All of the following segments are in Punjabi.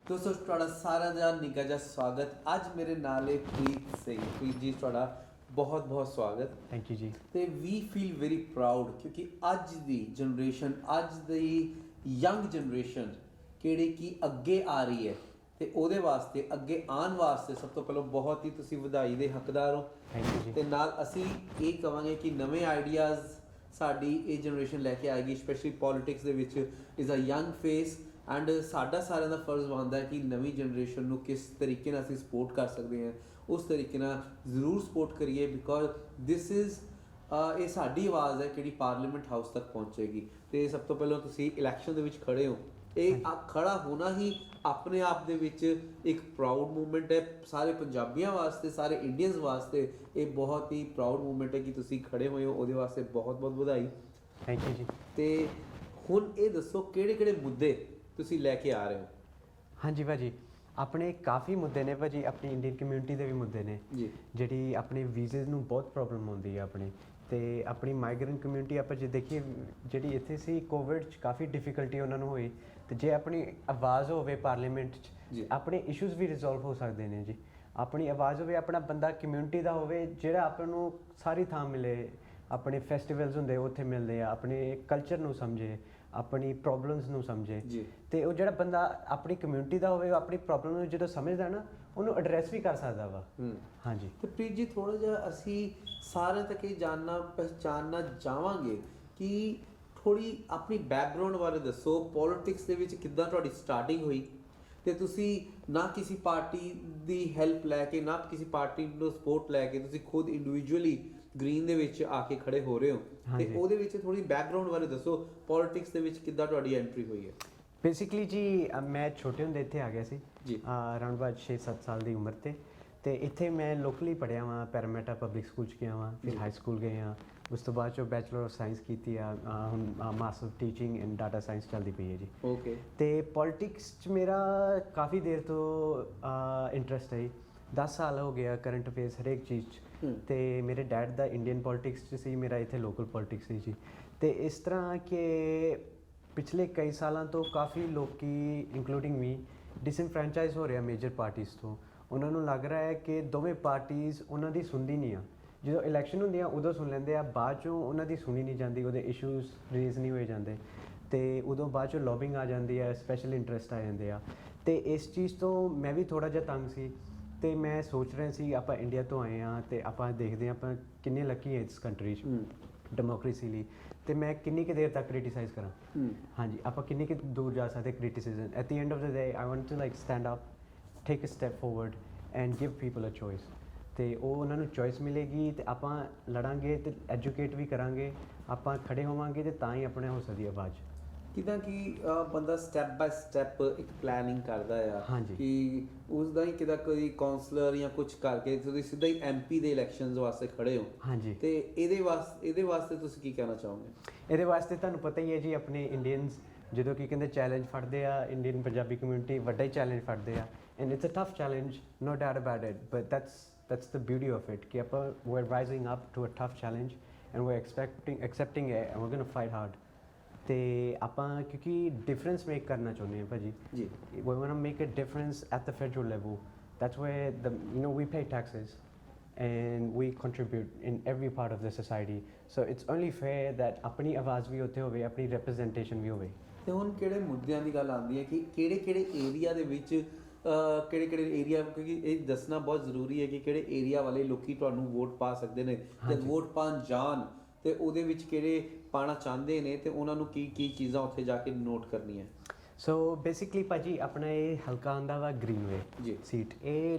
दोस्तों ਤੁਹਾਡਾ ਸਾਰਿਆਂ ਦਾ ਨਿੱਘਾ ਜਿਹਾ ਸਵਾਗਤ। ਅੱਜ ਮੇਰੇ ਨਾਲ ਹੈ ਪ੍ਰੀਤ ਸਿੰਘ। ਪ੍ਰੀਤ ਜੀ ਤੁਹਾਡਾ ਬਹੁਤ ਬਹੁਤ ਸਵਾਗਤ। ਥੈਂਕ ਯੂ ਜੀ। ਤੇ ਵੀ ਫੀਲ ਵੈਰੀ ਪ੍ਰਾਊਡ ਕਿਉਂਕਿ ਅੱਜ ਦੀ ਜਨਰੇਸ਼ਨ, ਅੱਜ ਦੀ ਯੰਗ ਜਨਰੇਸ਼ਨ ਕਿਹੜੀ ਕਿ ਅੱਗੇ ਆ ਰਹੀ ਹੈ ਤੇ ਉਹਦੇ ਵਾਸਤੇ ਅੱਗੇ ਆਉਣ ਵਾਸਤੇ ਸਭ ਤੋਂ ਪਹਿਲਾਂ ਬਹੁਤ ਹੀ ਤੁਸੀਂ ਵਧਾਈ ਦੇ ਹੱਕਦਾਰ ਹੋ। ਥੈਂਕ ਯੂ ਜੀ। ਤੇ ਨਾਲ ਅਸੀਂ ਇਹ ਕਹਾਂਗੇ ਕਿ ਨਵੇਂ ਆਈਡੀਆਜ਼ ਸਾਡੀ ਇਹ ਜਨਰੇਸ਼ਨ ਲੈ ਕੇ ਆਏਗੀ, ਸਪੈਸ਼ਲੀ ਪੋਲੀਟਿਕਸ ਦੇ ਵਿੱਚ is a young face and ਸਾਡਾ ਸਾਰਿਆਂ ਦਾ ਫਰਜ਼ ਬਣਦਾ ਹੈ ਕਿ ਨਵੀਂ ਜਨਰੇਸ਼ਨ ਨੂੰ ਕਿਸ ਤਰੀਕੇ ਨਾਲ ਅਸੀਂ ਸਪੋਰਟ ਕਰ ਸਕਦੇ ਹਾਂ, ਉਸ ਤਰੀਕੇ ਨਾਲ ਜ਼ਰੂਰ ਸਪੋਰਟ ਕਰੀਏ ਬਿਕੋਜ਼ ਦਿਸ ਇਜ਼ ਇਹ ਸਾਡੀ ਆਵਾਜ਼ ਹੈ ਜਿਹੜੀ ਪਾਰਲੀਮੈਂਟ ਹਾਊਸ ਤੱਕ ਪਹੁੰਚੇਗੀ। ਤੇ ਸਭ ਤੋਂ ਪਹਿਲਾਂ ਤੁਸੀਂ ਇਲੈਕਸ਼ਨ ਦੇ ਵਿੱਚ ਖੜੇ ਹੋ, ਇਹ ਖੜਾ ਹੋਣਾ ਹੀ ਆਪਣੇ ਆਪ ਦੇ ਵਿੱਚ ਇੱਕ ਪ੍ਰਾਊਡ ਮੂਵਮੈਂਟ ਹੈ ਸਾਰੇ ਪੰਜਾਬੀਆਂ ਵਾਸਤੇ, ਸਾਰੇ ਇੰਡੀਅਨਸ ਵਾਸਤੇ ਇਹ ਬਹੁਤ ਹੀ ਪ੍ਰਾਊਡ ਮੂਵਮੈਂਟ ਹੈ ਕਿ ਤੁਸੀਂ ਖੜੇ ਹੋਏ ਹੋ, ਉਹਦੇ ਵਾਸਤੇ ਬਹੁਤ ਬਹੁਤ ਵਧਾਈ। ਥੈਂਕ ਯੂ ਜੀ। ਤੇ ਹੁਣ ਇਹ ਦੱਸੋ ਕਿਹੜੇ ਕਿਹੜੇ ਮੁੱਦੇ ਤੁਸੀਂ ਲੈ ਕੇ ਆ ਰਹੇ ਹੋ? ਹਾਂਜੀ ਭਾਜੀ, ਆਪਣੇ ਕਾਫੀ ਮੁੱਦੇ ਨੇ ਭਾਜੀ, ਆਪਣੀ ਇੰਡੀਅਨ ਕਮਿਊਨਿਟੀ ਦੇ ਵੀ ਮੁੱਦੇ ਨੇ ਜੀ, ਜਿਹੜੀ ਆਪਣੇ ਵੀਜ਼ੇ ਨੂੰ ਬਹੁਤ ਪ੍ਰੋਬਲਮ ਹੁੰਦੀ ਹੈ ਆਪਣੀ, ਤੇ ਆਪਣੀ ਮਾਈਗ੍ਰੈਂਟ ਕਮਿਊਨਿਟੀ ਆਪਾਂ ਜੇ ਦੇਖੀਏ ਜਿਹੜੀ ਇੱਥੇ ਸੀ ਕੋਵਿਡ 'ਚ ਕਾਫੀ ਡਿਫਿਕਲਟੀ ਉਹਨਾਂ ਨੂੰ ਹੋਈ, ਤੇ ਜੇ ਆਪਣੀ ਆਵਾਜ਼ ਹੋਵੇ ਪਾਰਲੀਮੈਂਟ 'ਚ ਆਪਣੇ ਇਸ਼ੂਜ਼ ਵੀ ਰਿਜ਼ੋਲਵ ਹੋ ਸਕਦੇ ਨੇ ਜੀ। ਆਪਣੀ ਆਵਾਜ਼ ਹੋਵੇ, ਆਪਣਾ ਬੰਦਾ ਕਮਿਊਨਿਟੀ ਦਾ ਹੋਵੇ ਜਿਹੜਾ ਆਪਾਂ ਨੂੰ ਸਾਰੀ ਥਾਂ ਮਿਲੇ, ਆਪਣੇ ਫੈਸਟੀਵਲਸ ਹੁੰਦੇ ਉੱਥੇ ਮਿਲਦੇ ਆ, ਆਪਣੇ ਕਲਚਰ ਨੂੰ ਸਮਝੇ, ਆਪਣੀ ਪ੍ਰੋਬਲਮਸ ਨੂੰ ਸਮਝੇ, ਤੇ ਉਹ ਜਿਹੜਾ ਬੰਦਾ ਆਪਣੀ ਕਮਿਊਨਿਟੀ ਦਾ ਹੋਵੇ ਉਹ ਆਪਣੀ ਪ੍ਰੋਬਲਮ ਨੂੰ ਜਦੋਂ ਸਮਝਦਾ ਨਾ ਉਹਨੂੰ ਐਡਰੈਸ ਵੀ ਕਰ ਸਕਦਾ ਵਾ। ਹਾਂਜੀ। ਤੇ ਪ੍ਰੀਤ ਜੀ ਥੋੜਾ ਜਿਹਾ ਅਸੀਂ ਸਾਰਿਆਂ ਤੱਕ ਇਹ ਜਾਣਨਾ ਪਹਿਚਾਨਣਾ ਚਾਹਾਂਗੇ ਕਿ ਥੋੜੀ ਆਪਣੀ ਬੈਕਗਰਾਉਂਡ ਬਾਰੇ ਦੱਸੋ। ਪੋਲਿਟਿਕਸ ਦੇ ਵਿੱਚ ਕਿੱਦਾਂ ਤੁਹਾਡੀ ਸਟਾਰਟਿੰਗ ਹੋਈ ਤੇ ਤੁਸੀਂ ਨਾ ਕਿਸੇ ਪਾਰਟੀ ਦੀ ਹੈਲਪ ਲੈ ਕੇ ਨਾ ਕਿਸੇ ਪਾਰਟੀ ਨੂੰ ਸਪੋਰਟ ਲੈ ਕੇ ਤੁਸੀਂ ਖੁਦ ਇੰਡੀਵਿਜੂਅਲੀ ਗ੍ਰੀਨ ਦੇ ਵਿੱਚ ਆ ਕੇ ਖੜੇ ਹੋ ਰਹੇ ਹੋ, ਤੇ ਉਹਦੇ ਵਿੱਚ ਥੋੜੀ ਬੈਕਗਰਾਉਂਡ ਬਾਰੇ ਦੱਸੋ ਪੋਲਿਟਿਕਸ ਦੇ ਵਿੱਚ ਕਿੱਦਾਂ ਤੁਹਾਡੀ ਐਂਟਰੀ ਹੋਈ ਹੈ? ਬੇਸਿਕਲੀ ਜੀ ਮੈਂ ਛੋਟੇ ਹੁੰਦੇ ਇੱਥੇ ਆ ਗਿਆ ਸੀ ਜੀ, ਅਰਾਊਂਡ ਬਾਅਦ 6-7 ਸਾਲ ਦੀ ਉਮਰ ਤੇ ਇੱਥੇ ਮੈਂ ਲੋਕਲੀ ਪੜ੍ਹਿਆ ਵਾਂ, ਪੈਰਾਮੈਟਾ ਪਬਲਿਕ ਸਕੂਲ 'ਚ ਗਿਆ ਵਾਂ, ਫਿਰ ਹਾਈ ਸਕੂਲ ਗਏ ਹਾਂ, ਉਸ ਤੋਂ ਬਾਅਦ 'ਚੋਂ ਬੈਚਲਰ ਆਫ ਸਾਇੰਸ ਕੀਤੀ ਆ, ਹੁਣ ਮਾਸਟਰ ਟੀਚਿੰਗ ਇਨ ਡਾਟਾ ਸਾਇੰਸ ਚੱਲਦੀ ਪਈ ਹੈ ਜੀ। ਓਕੇ। ਤੇ ਪੋਲਿਟਿਕਸ 'ਚ ਮੇਰਾ ਕਾਫੀ ਦੇਰ ਤੋਂ ਇੰਟਰਸਟ ਹੈ, 10 ਸਾਲ ਹੋ ਗਿਆ ਕਰੰਟ ਅਫੇਅਰਸ ਹਰੇਕ ਚੀਜ਼ 'ਚ। ਤੇ ਮੇਰੇ ਡੈਡ ਦਾ ਇੰਡੀਅਨ ਪੋਲਿਟਿਕਸ 'ਚ ਸੀ, ਮੇਰਾ ਇੱਥੇ ਲੋਕਲ ਪੋਲਿਟਿਕਸ ਸੀ ਜੀ। ਤੇ ਇਸ ਤਰ੍ਹਾਂ ਕਿ ਪਿਛਲੇ ਕਈ ਸਾਲਾਂ ਤੋਂ ਕਾਫੀ ਲੋਕੀ ਇੰਕਲੂਡਿੰਗ ਮੀ ਡਿਸਇਨਫਰੈਂਚਾਈਜ਼ ਹੋ ਰਿਹਾ ਮੇਜਰ ਪਾਰਟੀਜ਼ ਤੋਂ। ਉਹਨਾਂ ਨੂੰ ਲੱਗ ਰਿਹਾ ਹੈ ਕਿ ਦੋਵੇਂ ਪਾਰਟੀਜ਼ ਉਹਨਾਂ ਦੀ ਸੁਣਦੀ ਨਹੀਂ ਆ, ਜਦੋਂ ਇਲੈਕਸ਼ਨ ਹੁੰਦੀਆਂ ਉਦੋਂ ਸੁਣ ਲੈਂਦੇ ਆ, ਬਾਅਦ 'ਚੋਂ ਉਹਨਾਂ ਦੀ ਸੁਣੀ ਨਹੀਂ ਜਾਂਦੀ, ਉਹਦੇ ਇਸ਼ੂਜ਼ ਰੇਜ਼ ਨਹੀਂ ਹੋਏ ਜਾਂਦੇ, ਤੇ ਉਦੋਂ ਬਾਅਦ 'ਚੋਂ ਲੌਬਿੰਗ ਆ ਜਾਂਦੀ ਹੈ, ਸਪੈਸ਼ਲ ਇੰਟਰਸਟ ਆ ਜਾਂਦੇ ਆ। ਤੇ ਇਸ ਚੀਜ਼ ਤੋਂ ਮੈਂ ਵੀ ਥੋੜ੍ਹਾ ਜਿਹਾ ਤੰਗ ਸੀ, ਤੇ ਮੈਂ ਸੋਚ ਰਿਹਾ ਸੀ ਆਪਾਂ ਇੰਡੀਆ ਤੋਂ ਆਏ ਹਾਂ ਤੇ ਆਪਾਂ ਦੇਖਦੇ ਹਾਂ ਆਪਾਂ ਕਿੰਨੇ ਲੱਕੀ ਹੈ ਇਸ ਕੰਟਰੀ 'ਚ ਡੈਮੋਕ੍ਰੇਸੀ ਲਈ, ਤੇ ਮੈਂ ਕਿੰਨੀ ਕੁ ਦੇਰ ਤੱਕ ਕ੍ਰਿਟੀਸਾਈਜ਼ ਕਰਾਂ। ਹਾਂਜੀ, ਆਪਾਂ ਕਿੰਨੀ ਕੁ ਦੂਰ ਜਾ ਸਕਦੇ criticism. At the end of the day I want to like stand up, take a step forward and give people a choice, ਤੇ ਉਹ ਉਹਨਾਂ ਨੂੰ ਚੋਇਸ ਮਿਲੇਗੀ ਤੇ ਆਪਾਂ ਲੜਾਂਗੇ ਤੇ ਐਜੂਕੇਟ ਵੀ ਕਰਾਂਗੇ, ਆਪਾਂ ਖੜੇ ਹੋਵਾਂਗੇ ਤੇ ਤਾਂ ਹੀ ਆਪਣੇ ਹੋ ਸਕਦੀ ਆਵਾਜ਼। ਕਿੱਦਾਂ ਕਿ ਬੰਦਾ ਸਟੈਪ ਬਾਏ ਸਟੈਪ ਇੱਕ ਪਲੈਨਿੰਗ ਕਰਦਾ ਆ ਕਿ ਉਸ ਦਾ ਹੀ ਕਿੱਦਾਂ ਕੋਈ ਕਾਉਂਸਲਰ ਜਾਂ ਕੁਝ ਕਰਕੇ ਤੁਸੀਂ ਸਿੱਧਾ ਹੀ ਐਮਪੀ ਦੇ ਇਲੈਕਸ਼ਨਸ ਵਾਸਤੇ ਖੜੇ ਹੋ। ਹਾਂਜੀ। ਤੇ ਇਹਦੇ ਵਾਸਤੇ ਤੁਸੀਂ ਕੀ ਕਹਿਣਾ ਚਾਹੋਗੇ? ਇਹਦੇ ਵਾਸਤੇ ਤੁਹਾਨੂੰ ਪਤਾ ਹੀ ਹੈ ਜੀ, ਆਪਣੇ ਇੰਡੀਅਨਸ ਜਦੋਂ ਕੀ ਕਹਿੰਦੇ ਚੈਲੰਜ ਫੜਦੇ ਆ, ਇੰਡੀਅਨ ਪੰਜਾਬੀ ਕਮਿਊਨਿਟੀ ਵੱਡਾ ਹੀ ਚੈਲੰਜ ਫੜਦੇ ਆ, and it's a tough challenge, no doubt about it, but that's the beauty of it ਕਿ ਆਪਾਂ we're rising up to a tough challenge and we're accepting it and we're going to fight hard। ਤੇ ਆਪਾਂ ਕਿਉਂਕਿ ਡਿਫਰੈਂਸ ਮੇਕ ਕਰਨਾ ਚਾਹੁੰਦੇ ਹਾਂ ਭਾਜੀ ਜੀ, we want to make a difference at the federal level, that's where we pay taxes and we contribute in every part of the society, so it's only fair that ਆਪਣੀ ਆਵਾਜ਼ ਵੀ ਉੱਥੇ ਹੋਵੇ, ਆਪਣੀ ਰਿਪਰੈਜ਼ੈਂਟੇਸ਼ਨ ਵੀ ਹੋਵੇ। ਤੇ ਹੁਣ ਕਿਹੜੇ ਮੁੱਦਿਆਂ ਦੀ ਗੱਲ ਆਉਂਦੀ ਹੈ ਕਿ ਕਿਹੜੇ ਏਰੀਆ ਦੇ ਵਿੱਚ ਕਿਹੜੇ ਏਰੀਆ, ਕਿਉਂਕਿ ਇਹ ਦੱਸਣਾ ਬਹੁਤ ਜ਼ਰੂਰੀ ਹੈ ਕਿ ਕਿਹੜੇ ਏਰੀਆ ਵਾਲੇ ਲੋਕੀ ਤੁਹਾਨੂੰ ਵੋਟ ਪਾ ਸਕਦੇ ਨੇ, ਜਦ ਵੋਟ ਪਾਉਣ ਜਾਣ ਤੇ ਉਹਦੇ ਵਿੱਚ ਕਿਹੜੇ ਪਾਣਾ ਚਾਹੁੰਦੇ ਨੇ ਤੇ ਉਹਨਾਂ ਨੂੰ ਕੀ ਚੀਜ਼ਾਂ ਉੱਥੇ ਜਾ ਕੇ ਨੋਟ ਕਰਨੀਆਂ। ਸੋ ਬੇਸਿਕਲੀ ਭਾਜੀ ਆਪਣਾ ਇਹ ਹਲਕਾ ਆਉਂਦਾ ਵਾ ਗ੍ਰੀਨਵੇ ਜੀ ਸੀਟ, ਇਹ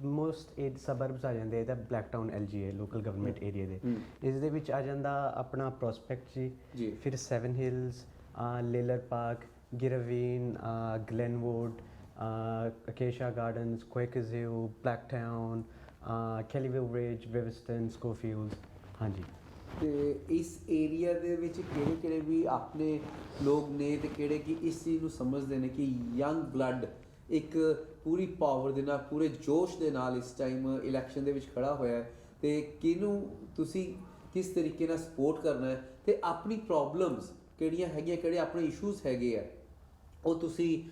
ਮੋਸਟ ਇਹ ਸਬਰਬਸ ਆ ਜਾਂਦੇ, ਇਹਦਾ black town LGA local government area ਦੇ, ਇਸ ਦੇ ਵਿੱਚ ਆ ਜਾਂਦਾ ਆਪਣਾ ਪ੍ਰੋਸਪੈਕਟ ਜੀ, ਫਿਰ 7 ਹਿਲਸ, ਲੇਲਰ ਪਾਰਕ, ਗਿਰਵੀਨ, ਗਲੈਨਵੁੱਡ, ਅਕੇਸ਼ਾ ਗਾਰਡਨਸ, ਕੁਇਕਰਜ਼ ਹਿਲ, ਬਲੈਕ ਟਾਊਨ, ਕੈਲੀਵਿਲ ਰਿਜ, ਵਿਵਸਟਨ, ਸਕੋਫੀਲਡ। ਹਾਂਜੀ। ਤੇ ਇਸ ਏਰੀਆ ਦੇ ਵਿੱਚ ਕਿਹੜੇ ਵੀ ਆਪਣੇ ਲੋਕ ਨੇ ਤੇ ਕਿਹੜੇ ਕਿ ਇਸ ਚੀਜ਼ ਨੂੰ ਸਮਝਦੇ ਨੇ ਕਿ ਯੰਗ ਬਲੱਡ ਇੱਕ ਪੂਰੀ ਪਾਵਰ ਦੇ ਨਾਲ, ਪੂਰੇ ਜੋਸ਼ ਦੇ ਨਾਲ ਇਸ ਟਾਈਮ ਇਲੈਕਸ਼ਨ ਦੇ ਵਿੱਚ ਖੜਾ ਹੋਇਆ ਹੈ, ਤੇ ਕਿਹਨੂੰ ਤੁਸੀਂ ਕਿਸ ਤਰੀਕੇ ਨਾਲ ਸਪੋਰਟ ਕਰਨਾ ਹੈ, ਤੇ ਆਪਣੀ ਪ੍ਰੋਬਲਮਸ ਕਿਹੜੀਆਂ ਹੈਗੀਆਂ, ਕਿਹੜੇ ਆਪਣੇ ਇਸ਼ੂਜ਼ ਹੈਗੇ ਆ ਉਹ ਤੁਸੀਂ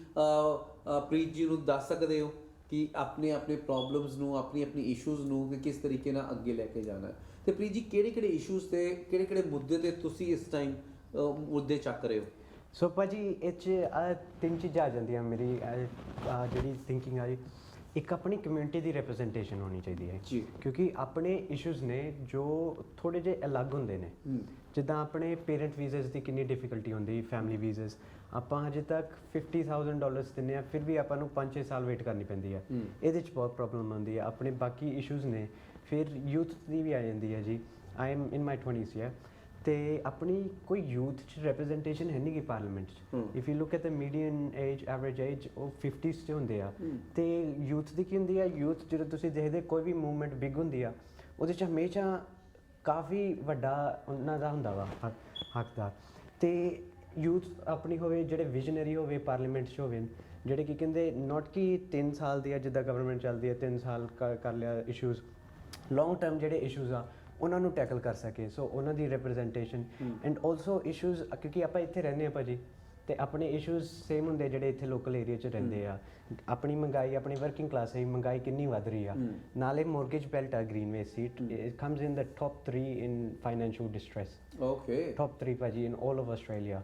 ਪ੍ਰੀਤ ਜੀ ਨੂੰ ਦੱਸ ਸਕਦੇ ਹੋ ਕਿ ਆਪਣੇ ਆਪਣੇ ਪ੍ਰੋਬਲਮਸ ਨੂੰ, ਆਪਣੀ ਆਪਣੀ ਇਸ਼ੂਜ਼ ਨੂੰ ਕਿ ਕਿਸ ਤਰੀਕੇ ਨਾਲ ਅੱਗੇ ਲੈ ਕੇ ਜਾਣਾ ਹੈ। ਤੇ ਪ੍ਰੀਤ ਜੀ ਕਿਹੜੇ ਕਿਹੜੇ ਇਸ਼ੂਜ਼ ਤੇ ਕਿਹੜੇ ਕਿਹੜੇ ਮੁੱਦੇ ਤੇ ਤੁਸੀਂ ਇਸ ਟਾਈਮ ਮੁੱਦੇ ਚੱਕ ਰਹੇ ਹੋ? ਸੋ ਭਾਜੀ ਇਹ 'ਚ ਤਿੰਨ ਚੀਜ਼ਾਂ ਆ ਜਾਂਦੀਆਂ ਮੇਰੀ ਜਿਹੜੀ ਥਿੰਕਿੰਗ ਆ ਜੀ। ਇੱਕ ਆਪਣੀ ਕਮਿਊਨਿਟੀ ਦੀ ਰਿਪਰੈਜ਼ੈਂਟੇਸ਼ਨ ਹੋਣੀ ਚਾਹੀਦੀ ਹੈ ਜੀ। ਕਿਉਂਕਿ ਆਪਣੇ ਇਸ਼ੂਜ਼ ਨੇ ਜੋ ਥੋੜ੍ਹੇ ਜਿਹੇ ਅਲੱਗ ਹੁੰਦੇ ਨੇ। ਜਿੱਦਾਂ ਆਪਣੇ ਪੇਰੈਂਟ ਵੀਜ਼as ਦੀ ਕਿੰਨੀ ਡਿਫਿਕਲਟੀ ਹੁੰਦੀ, ਫੈਮਿਲੀ ਵੀਜ਼as ਆਪਾਂ ਹਜੇ ਤੱਕ $50,000 ਦਿੰਦੇ ਹਾਂ, ਫਿਰ ਵੀ ਆਪਾਂ ਨੂੰ 5-6 ਸਾਲ ਵੇਟ ਕਰਨੀ ਪੈਂਦੀ ਹੈ। ਇਹਦੇ 'ਚ ਬਹੁਤ ਪ੍ਰੋਬਲਮ ਆਉਂਦੀ ਹੈ। ਆਪਣੇ ਬਾਕੀ ਇਸ਼ੂਜ਼ ਨੇ, ਫਿਰ ਯੂਥ ਦੀ ਵੀ ਆ ਜਾਂਦੀ ਹੈ ਜੀ। I am in my 20s ਹੈ ਤੇ ਆਪਣੀ ਕੋਈ ਯੂਥ 'ਚ ਰਿਪਰੈਜ਼ੈਂਟੇਸ਼ਨ ਹੈ ਨਹੀਂ ਗੀ ਪਾਰਲੀਮੈਂਟ 'ਚ। If you look at the median age, average age ਉਹ 50s 'ਚ ਹੁੰਦੇ ਆ। ਤੇ ਯੂਥ ਦੀ ਕੀ ਹੁੰਦੀ ਆ, ਯੂਥ ਜਦੋਂ ਤੁਸੀਂ ਦੇਖਦੇ ਕੋਈ ਵੀ ਮੂਵਮੈਂਟ ਬਿਗ ਹੁੰਦੀ ਆ ਉਹਦੇ 'ਚ ਹਮੇਸ਼ਾ ਕਾਫੀ ਵੱਡਾ ਉਹਨਾਂ ਦਾ ਹੁੰਦਾ ਵਾ ਹੱਕਦਾਰ। ਤੇ ਯੂਥ ਆਪਣੀ ਹੋਵੇ, ਜਿਹੜੇ ਵਿਜ਼ਨਰੀ ਹੋਵੇ ਪਾਰਲੀਮੈਂਟ 'ਚ ਹੋਵੇ, ਜਿਹੜੇ ਕੀ ਕਹਿੰਦੇ ਨੋਟ ਕਿ 3 ਸਾਲ ਦੀ ਆ ਜਿੱਦਾਂ ਗਵਰਨਮੈਂਟ ਚੱਲਦੀ ਹੈ 3 ਸਾਲ ਕਰ ਲਿਆ ਇਸ਼ੂਜ਼, ਲੌਂਗ ਟਰਮ ਜਿਹੜੇ ਇਸ਼ੂਜ਼ ਆ ਉਹਨਾਂ ਨੂੰ ਟੈਕਲ ਕਰ ਸਕੇ। ਸੋ ਉਹਨਾਂ ਦੀ ਰਿਪਰੈਜ਼ੈਂਟੇਸ਼ਨ ਐਂਡ ਆਲਸੋ ਇਸ਼ੂਜ਼, ਕਿਉਂਕਿ ਆਪਾਂ ਇੱਥੇ ਰਹਿੰਦੇ ਹਾਂ ਭਾਜੀ ਤੇ ਆਪਣੇ ਇਸ਼ੂਜ਼ ਸੇਮ ਹੁੰਦੇ ਜਿਹੜੇ ਇੱਥੇ ਲੋਕਲ ਏਰੀਆ 'ਚ ਰਹਿੰਦੇ ਆ। ਆਪਣੀ ਮਹਿੰਗਾਈ, ਆਪਣੀ ਵਰਕਿੰਗ ਕਲਾਸ ਹੈ, ਮਹਿੰਗਾਈ ਕਿੰਨੀ ਵੱਧ ਰਹੀ ਆ। ਨਾਲੇ ਮੋਰਗੇਜ ਬੈਲਟ ਆ Greenway seat, it comes in the top 3 in financial distress. Okay, top 3 ਭਾਜੀ ਇਨ ਆਲ ਆਫ ਆਸਟ੍ਰੇਲੀਆ।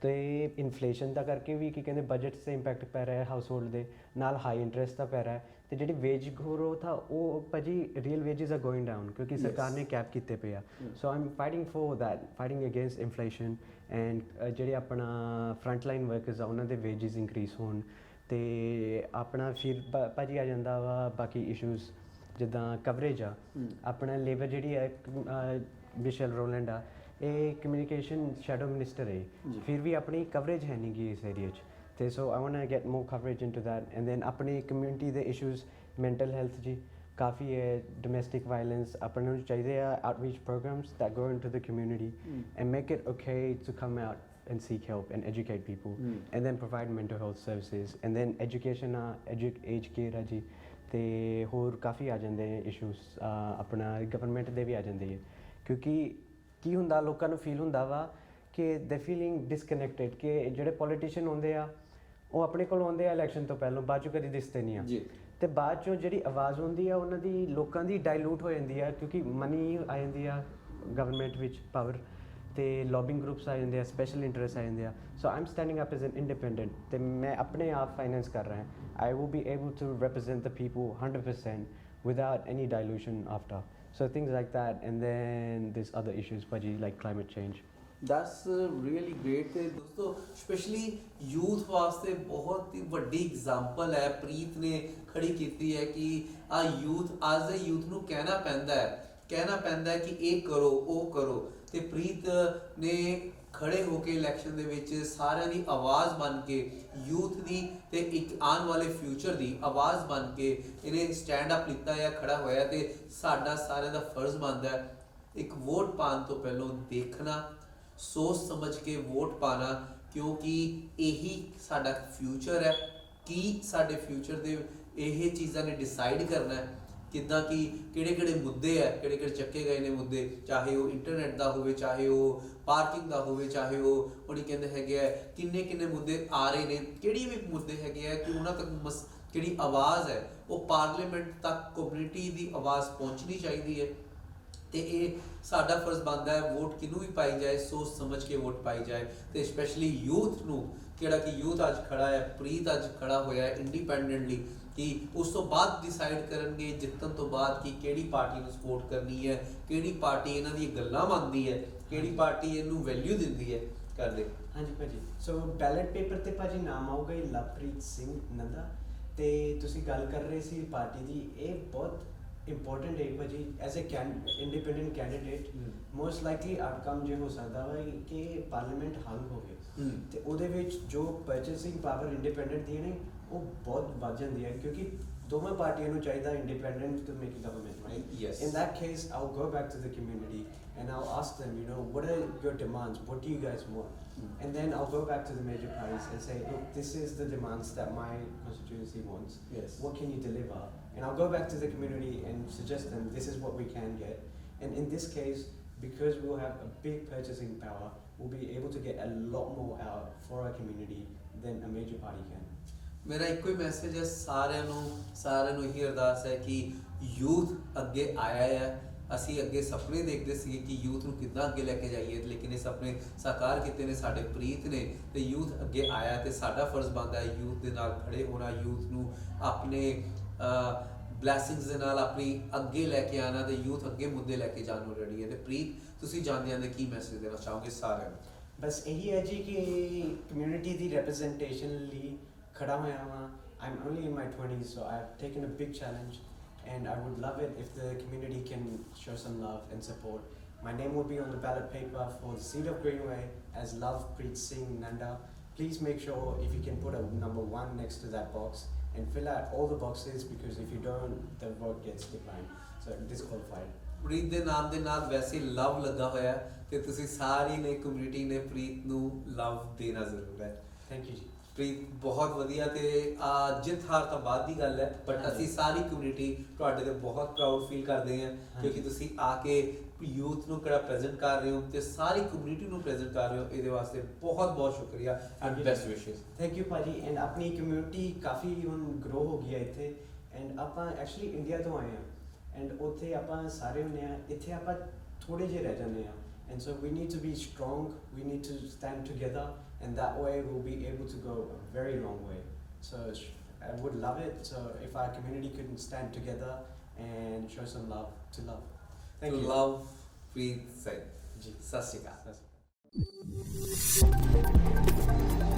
ਤੇ ਇਨਫਲੇਸ਼ਨ ਦਾ ਕਰਕੇ ਵੀ ਕੀ ਕਹਿੰਦੇ ਬਜਟ 'ਤੇ ਇੰਪੈਕਟ ਪੈ ਰਿਹਾ ਹੈ ਹਾਊਸ ਹੋਲਡ ਦੇ ਨਾਲ, ਹਾਈ ਇੰਟਰਸਟ ਦਾ ਪੈ ਰਿਹਾ ਹੈ। ਤੇ ਜਿਹੜੀ ਵੇਜ ਗਰੋਥ ਆ ਉਹ ਭਾਜੀ ਰੀਅਲ ਵੇਜਸ ਆ ਗੋਇੰਗ ਡਾਊਨ ਕਿਉਂਕਿ ਸਰਕਾਰ ਨੇ ਕੈਪ ਕੀਤੇ ਪਏ ਆ। So I am fighting for that, fighting against inflation and ਜਿਹੜੇ ਆਪਣਾ ਫਰੰਟ ਲਾਈਨ ਵਰਕਰਸ ਆ ਉਹਨਾਂ ਦੇ ਵੇਜਸ ਇੰਕਰੀਜ਼ ਹੋਣ। ਤੇ ਆਪਣਾ ਫਿਰ ਭਾਜੀ ਆ ਜਾਂਦਾ ਵਾ ਬਾਕੀ ਇਸ਼ੂਜ਼ ਜਿੱਦਾਂ ਕਵਰੇਜ ਆ। ਆਪਣਾ ਲੇਬਰ ਜਿਹੜੀ ਹੈ ਮਿਸ਼ੇਲ ਰੋਲੈਂਡ ਆ, ਇਹ ਕਮਿਊਨੀਕੇਸ਼ਨ ਸ਼ੈਡੋ ਮਿਨਿਸਟਰ ਹੈ, ਫਿਰ ਵੀ ਆਪਣੀ ਕਵਰੇਜ ਹੈ ਨਹੀਂ ਗੀ ਇਸ ਏਰੀਆ 'ਚ। ਤੇ so I want to get more coverage into that. And then ਆਪਣੀ ਕਮਿਊਨਿਟੀ ਦੇ ਇਸ਼ੂਜ਼, ਮੈਂਟਲ ਹੈਲਥ ਜੀ ਕਾਫੀ ਹੈ, ਡੋਮੈਸਟਿਕ ਵਾਇਲੈਂਸ। ਆਪਾਂ ਨੂੰ ਚਾਹੀਦੇ ਆ outreach programs that go into the community and make it okay to come out and seek help and educate people and then provide mental health services and then education age care ਜੀ। ਤੇ ਹੋਰ ਕਾਫੀ ਆ ਜਾਂਦੇ ਇਸ਼ੂਜ਼ ਆਪਣਾ ਗਵਰਨਮੈਂਟ ਦੇ ਵੀ ਆ ਜਾਂਦੇ ਹੈ। ਕਿਉਂਕਿ ਕੀ ਹੁੰਦਾ ਲੋਕਾਂ ਨੂੰ ਫੀਲ ਹੁੰਦਾ ਵਾ ਕਿ ਦੇ ਫੀਲਿੰਗ ਡਿਸਕਨੈਕਟਡ ਕਿ ਜਿਹੜੇ ਪੋਲੀਟੀਸ਼ੀਅਨ ਹੁੰਦੇ ਆ ਉਹ ਆਪਣੇ ਕੋਲ ਆਉਂਦੇ ਆ ਇਲੈਕਸ਼ਨ ਤੋਂ ਪਹਿਲਾਂ, ਬਾਅਦ 'ਚੋਂ ਕਦੀ ਦਿਸਦੇ ਨਹੀਂ ਆ। ਤੇ ਬਾਅਦ 'ਚੋਂ ਜਿਹੜੀ ਆਵਾਜ਼ ਹੁੰਦੀ ਆ ਉਹਨਾਂ ਦੀ ਲੋਕਾਂ ਦੀ ਡਾਇਲੂਟ ਹੋ ਜਾਂਦੀ ਆ ਕਿਉਂਕਿ ਮਨੀ ਆ ਜਾਂਦੀ ਆ ਗਵਰਨਮੈਂਟ ਵਿੱਚ, ਪਾਵਰ ਤੇ ਲੌਬਿੰਗ ਗਰੁੱਪਸ ਆ ਜਾਂਦੇ ਆ, ਸਪੈਸ਼ਲ ਇੰਟਰਸਟ ਆ ਜਾਂਦੇ ਆ। So I am standing up as an independent ਤੇ ਮੈਂ ਆਪਣੇ ਆਪ ਫਾਈਨੈਂਸ ਕਰ ਰਿਹਾ। I will be able to represent the people 100% without any dilution after. So things like that and then there's other issues ਭਾਜੀ like climate change. That's really great। ਤੇ ਦੋਸਤੋ ਸਪੈਸ਼ਲੀ ਯੂਥ ਵਾਸਤੇ ਬਹੁਤ ਹੀ ਵੱਡੀ ਐਗਜ਼ਾਮਪਲ ਹੈ ਪ੍ਰੀਤ ਨੇ ਖੜੀ ਕੀਤੀ ਹੈ ਕਿ ਆ ਯੂਥ ਅੱਜ ਦੇ ਯੂਥ ਨੂੰ ਕਹਿਣਾ ਪੈਂਦਾ ਹੈ ਕਿ ਇਹ ਕਰੋ ਉਹ ਕਰੋ। ਤੇ ਪ੍ਰੀਤ ਨੇ ਖੜੇ ਹੋ ਕੇ ਇਲੈਕਸ਼ਨ ਦੇ ਵਿੱਚ ਸਾਰਿਆਂ ਦੀ ਆਵਾਜ਼ ਬਣ ਕੇ, ਯੂਥ ਦੀ ਤੇ ਇੱਕ ਆਉਣ ਵਾਲੇ ਫਿਊਚਰ ਦੀ ਆਵਾਜ਼ ਬਣ ਕੇ ਇਹਨੇ ਸਟੈਂਡ ਅਪ ਲਿੱਤਾ ਜਾਂ ਖੜਾ ਹੋਇਆ। ਤੇ ਸਾਡਾ ਸਾਰਿਆਂ ਦਾ ਫਰਜ਼ ਬਣਦਾ ਹੈ ਇੱਕ ਵੋਟ ਪਾਉਣ ਤੋਂ ਪਹਿਲਾਂ ਦੇਖਣਾ, ਸੋਚ ਸਮਝ ਕੇ ਵੋਟ ਪਾਣਾ, ਕਿਉਂਕਿ ਇਹੀ ਸਾਡਾ ਫਿਊਚਰ ਹੈ। ਕੀ ਸਾਡੇ ਫਿਊਚਰ ਦੇ ਇਹ ਚੀਜ਼ਾਂ ਨੇ ਡਿਸਾਈਡ ਕਰਨਾ ਹੈ ਕਿੱਦਾਂ ਕਿ ਕਿਹੜੇ ਮੁੱਦੇ ਹੈ, ਕਿਹੜੇ ਚੱਕੇ ਗਏ ਨੇ ਮੁੱਦੇ, ਚਾਹੇ ਉਹ ਇੰਟਰਨੈਟ ਦਾ ਹੋਵੇ, ਚਾਹੇ ਉਹ ਪਾਰਕਿੰਗ ਦਾ ਹੋਵੇ, ਚਾਹੇ ਉਹ ਉਹਨੇ ਕਹਿੰਦੇ ਹੈਗੇ ਆ ਕਿੰਨੇ ਮੁੱਦੇ ਆ ਰਹੇ ਨੇ, ਕਿਹੜੀ ਵੀ ਮੁੱਦੇ ਹੈਗੇ ਆ ਕਿ ਉਹਨਾਂ ਤੱਕ ਜਿਹੜੀ ਆਵਾਜ਼ ਹੈ ਉਹ ਪਾਰਲੀਮੈਂਟ ਤੱਕ ਕਮਿਊਨਿਟੀ ਦੀ ਆਵਾਜ਼ ਪਹੁੰਚਣੀ ਚਾਹੀਦੀ ਹੈ। ਤੇ ਇਹ ਸਾਡਾ ਫਰਜ਼ ਬਣਦਾ ਹੈ ਵੋਟ ਕਿਹਨੂੰ ਵੀ ਪਾਈ ਜਾਏ ਸੋਚ ਸਮਝ ਕੇ ਵੋਟ ਪਾਈ ਜਾਏ। ਤੇ ਸਪੈਸ਼ਲੀ ਯੂਥ ਨੂੰ, ਕਿਹੜਾ ਕਿ ਯੂਥ ਅੱਜ ਖੜਾ ਹੈ, ਪ੍ਰੀਤ ਅੱਜ ਖੜਾ ਹੋਇਆ ਹੈ ਇੰਡੀਪੈਂਡੈਂਟਲੀ, ਕਿ ਉਸ ਤੋਂ ਬਾਅਦ ਡਿਸਾਈਡ ਕਰਨਗੇ ਜਿੱਤਣ ਤੋਂ ਬਾਅਦ ਕਿ ਕਿਹੜੀ ਪਾਰਟੀ ਨੂੰ ਸਪੋਰਟ ਕਰਨੀ ਹੈ, ਕਿਹੜੀ ਪਾਰਟੀ ਇਹਨਾਂ ਦੀਆਂ ਗੱਲਾਂ ਮੰਨਦੀ ਹੈ, ਕਿਹੜੀ ਪਾਰਟੀ ਇਹਨੂੰ ਵੈਲਿਊ ਦਿੰਦੀ ਹੈ ਕਰਦੇ। ਹਾਂਜੀ ਭਾਜੀ, ਸੋ ਬੈਲਟ ਪੇਪਰ ਤੇ ਭਾਜੀ ਨਾਮ ਆਊਗਾ ਲਵਪ੍ਰੀਤ ਸਿੰਘ ਨੰਦਾ। ਤੇ ਤੁਸੀਂ ਗੱਲ ਕਰ ਰਹੇ ਸੀ ਪਾਰਟੀ ਦੀ, ਇਹ ਬਹੁਤ ਇੰਪੋਰਟੈਂਟ ਹੈ ਭਾਜੀ। As a independent candidate most likely outcome ਜੇ ਹੋ ਸਕਦਾ ਵਾ ਕਿ ਪਾਰਲੀਮੈਂਟ ਹੰਗ ਹੋਵੇ ਤੇ ਉਹਦੇ ਵਿੱਚ ਜੋ ਪਰਚੇਸਿੰਗ ਪਾਵਰ ਇੰਡੀਪੈਂਡੈਂਟ ਦੀ ਨੇ ਉਹ ਬਹੁਤ ਵੱਧ ਜਾਂਦੀ ਹੈ ਕਿਉਂਕਿ ਦੋਵਾਂ ਪਾਰਟੀਆਂ ਨੂੰ ਚਾਹੀਦਾ independent to make a government, right? Yes. In that case, I'll go back to the community and I'll ask them, what are your demands? What do you guys want? And then I'll go back to the major parties and say, look, this is the demands that my constituency wants. Yes. What can you deliver? And I'll go back to the community and suggest them, this is what we can get. And in this case, because we'll have a big purchasing power, we'll be able to get a lot more out for our community than a major party can. ਮੇਰਾ ਇੱਕੋ ਹੀ ਮੈਸੇਜ ਹੈ ਸਾਰਿਆਂ ਨੂੰ ਇਹੀ ਅਰਦਾਸ ਹੈ ਕਿ ਯੂਥ ਅੱਗੇ ਆਇਆ ਹੈ। ਅਸੀਂ ਅੱਗੇ ਸੁਪਨੇ ਦੇਖਦੇ ਸੀਗੇ ਕਿ ਯੂਥ ਨੂੰ ਕਿੱਦਾਂ ਅੱਗੇ ਲੈ ਕੇ ਜਾਈਏ, ਲੇਕਿਨ ਇਹ ਸੁਪਨੇ ਸਾਕਾਰ ਕੀਤੇ ਨੇ ਸਾਡੇ ਪ੍ਰੀਤ ਨੇ, ਤੇ ਯੂਥ ਅੱਗੇ ਆਇਆ ਤੇ ਸਾਡਾ ਫਰਜ਼ ਬਣਦਾ ਹੈ ਯੂਥ ਦੇ ਨਾਲ ਖੜੇ ਹੋਣਾ, ਯੂਥ ਨੂੰ ਆਪਣੇ ਬਲੈਸਿੰਗਸ ਦੇ ਨਾਲ ਆਪਣੀ ਅੱਗੇ ਲੈ ਕੇ ਆਣਾ ਤੇ ਯੂਥ ਅੱਗੇ ਮੁੱਦੇ ਲੈ ਕੇ ਜਾਣ ਨੂੰ ਰੈਡੀ ਹੈ। ਤੇ ਪ੍ਰੀਤ ਤੁਸੀਂ ਜਾਂਦੇ ਕੀ ਮੈਸੇਜ ਦੇਣਾ ਚਾਹੋਗੇ ਸਾਰਿਆਂ ਨੂੰ? ਬਸ ਇਹੀ ਹੈ ਜੀ ਕਿ ਕਮਿਊਨਿਟੀ ਦੀ ਰਿਪਰੈਜ਼ੈਂਟੇਸ਼ਨ ਲਈ ਖੜਾ ਹੋਇਆ ਹਾਂ। I'm only in my 20s, so I've taken a big challenge, and I would love it if the community can show some love and support. My name will be on the ballot paper for the seat of Greenway as Lovepreet Singh Nanda. Please make sure if you can put a number 1 next to that box and fill out all the boxes, because if you don't, the vote gets declined, so disqualified. ਪ੍ਰੀਤ ਦੇ ਨਾਮ ਦੇ ਨਾਲ ਵੈਸੇ ਲਵ ਲੱਗਾ ਹੋਇਆ ਤੇ ਤੁਸੀਂ ਸਾਰੀ ਨੇ ਕਮਿਊਨਿਟੀ ਨੇ ਪ੍ਰੀਤ ਨੂੰ ਲਵ ਦੇਣਾ ਜ਼ਰੂਰ ਹੈ। ਥੈਂਕ ਯੂ ਜੀ। ਪ੍ਰੀਤ ਬਹੁਤ ਵਧੀਆ ਤੇ ਜਿੱਤ ਹਾਰ ਤਾਂ ਬਾਅਦ ਦੀ ਗੱਲ ਹੈ, ਬਟ ਅਸੀਂ ਸਾਰੀ ਕਮਿਊਨਿਟੀ ਤੁਹਾਡੇ ਤੇ ਬਹੁਤ ਪ੍ਰਾਊਡ ਫੀਲ ਕਰਦੇ ਹਾਂ ਕਿਉਂਕਿ ਤੁਸੀਂ ਆ ਕੇ ਯੂਥ ਨੂੰ ਕਿਹੜਾ ਪ੍ਰੈਜ਼ੈਂਟ ਕਰ ਰਹੇ ਹੋ ਤੇ ਸਾਰੀ ਕਮਿਊਨਿਟੀ ਨੂੰ ਪ੍ਰੈਜ਼ੈਂਟ ਕਰ ਰਹੇ ਹੋ। ਇਹਦੇ ਵਾਸਤੇ ਬਹੁਤ ਬਹੁਤ ਸ਼ੁਕਰੀਆ ਐਂਡ ਬੈਸਟ ਵਿਸ਼ੇਸ। ਥੈਂਕ ਯੂ ਭਾਜੀ। ਐਂਡ ਆਪਣੀ ਕਮਿਊਨਿਟੀ ਕਾਫੀ ਹੁਣ ਗਰੋ ਹੋ ਗਈ ਹੈ ਇੱਥੇ, ਐਂਡ ਆਪਾਂ ਐਕਚੁਅਲੀ ਇੰਡੀਆ ਤੋਂ ਆਏ ਹਾਂ ਐਂਡ ਉੱਥੇ ਆਪਾਂ ਸਾਰੇ ਹੁੰਦੇ ਹਾਂ, ਇੱਥੇ ਆਪਾਂ ਥੋੜੇ ਜਿਹੇ ਰਹਿ ਜਾਂਦੇ ਹਾਂ, and so we need to be strong, we need to stand together, and that way we'll be able to go a very long way. So I would love it so if our community could stand together and show some love to love. Thank you. Love Preet Singh ਜੀ। ਸਤਿ ਸ਼੍ਰੀ ਅਕਾਲ। ਸਤਿ ਸ਼੍ਰੀ ਅਕਾਲ।